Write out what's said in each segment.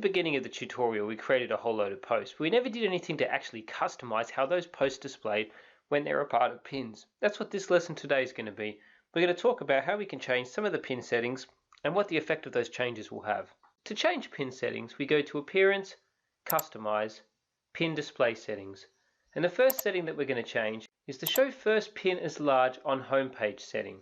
beginning of the tutorial, we created a whole load of posts, but we never did anything to actually customize how those posts displayed when they're a part of pins. That's what this lesson today is going to be. We're going to talk about how we can change some of the pin settings and what the effect of those changes will have. To change pin settings, we go to Appearance, Customize, Pin Display Settings. And the first setting that we're going to change is the Show First Pin as Large on Homepage setting.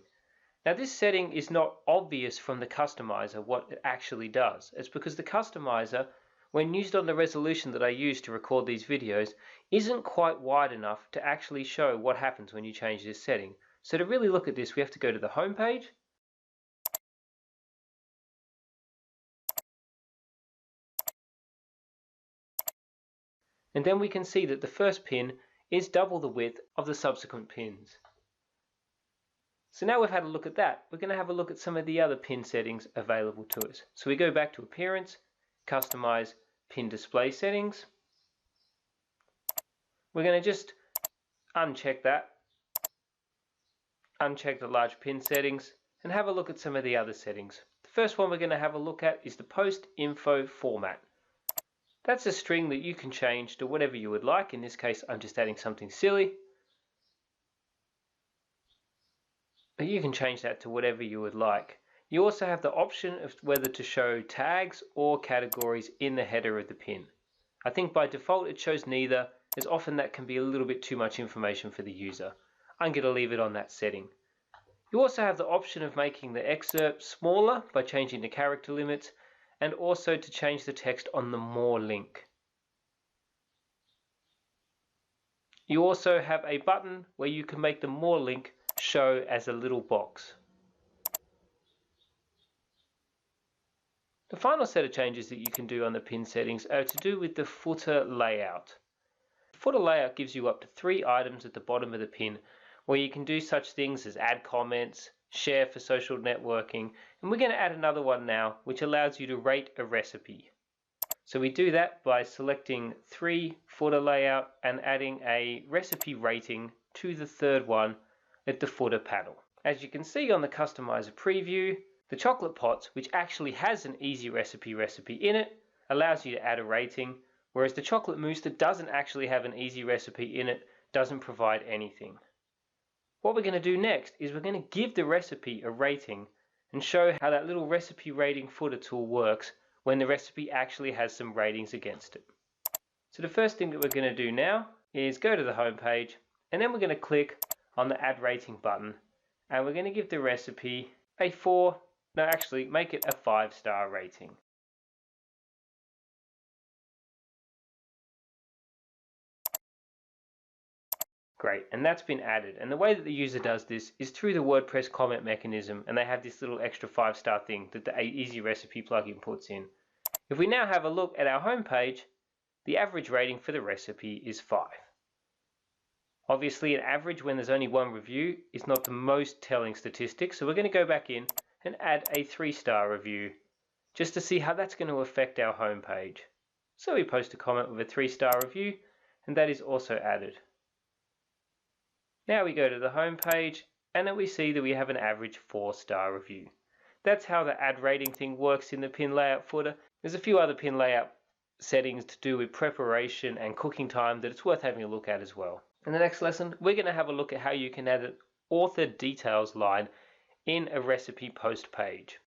Now this setting is not obvious from the customizer what it actually does. It's because the customizer, when used on the resolution that I use to record these videos, isn't quite wide enough to actually show what happens when you change this setting. So to really look at this, we have to go to the home page, and then we can see that the first pin is double the width of the subsequent pins. So now we've had a look at that, we're going to have a look at some of the other pin settings available to us. So we go back to Appearance, Customize, Pin Display Settings. We're going to just uncheck that, uncheck the large pin settings, and have a look at some of the other settings. The first one we're going to have a look at is the Post Info Format. That's a string that you can change to whatever you would like. In this case, I'm just adding something silly. But you can change that to whatever you would like. You also have the option of whether to show tags or categories in the header of the pin. I think by default it shows neither, as often that can be a little bit too much information for the user. I'm going to leave it on that setting. You also have the option of making the excerpt smaller by changing the character limits, and also to change the text on the More link. You also have a button where you can make the More link show as a little box. The final set of changes that you can do on the pin settings are to do with the footer layout. The footer layout gives you up to 3 items at the bottom of the pin where you can do such things as add comments, share for social networking, and we're going to add another one now which allows you to rate a recipe. So we do that by selecting 3 footer layout and adding a recipe rating to the third one at the footer panel. As you can see on the customizer preview, the chocolate pots, which actually has an easy recipe in it, allows you to add a rating, whereas the chocolate mousse that doesn't actually have an easy recipe in it doesn't provide anything. What we're going to do next is we're going to give the recipe a rating and show how that little recipe rating footer tool works when the recipe actually has some ratings against it. So the first thing that we're going to do now is go to the home page, and then we're going to click on the Add Rating button, and we're going to give the recipe a 4, no actually make it a 5-star rating. Great, and that's been added, and the way that the user does this is through the WordPress comment mechanism, and they have this little extra 5-star thing that the Easy Recipe plugin puts in. If we now have a look at our home page, the average rating for the recipe is 5. Obviously, an average when there's only one review is not the most telling statistic, so we're going to go back in and add a 3-star review just to see how that's going to affect our home page. So we post a comment with a 3-star review, and that is also added. Now we go to the home page, and then we see that we have an average 4-star review. That's how the add rating thing works in the pin layout footer. There's a few other pin layout settings to do with preparation and cooking time that it's worth having a look at as well. In the next lesson, we're going to have a look at how you can add an author details line in a recipe post page.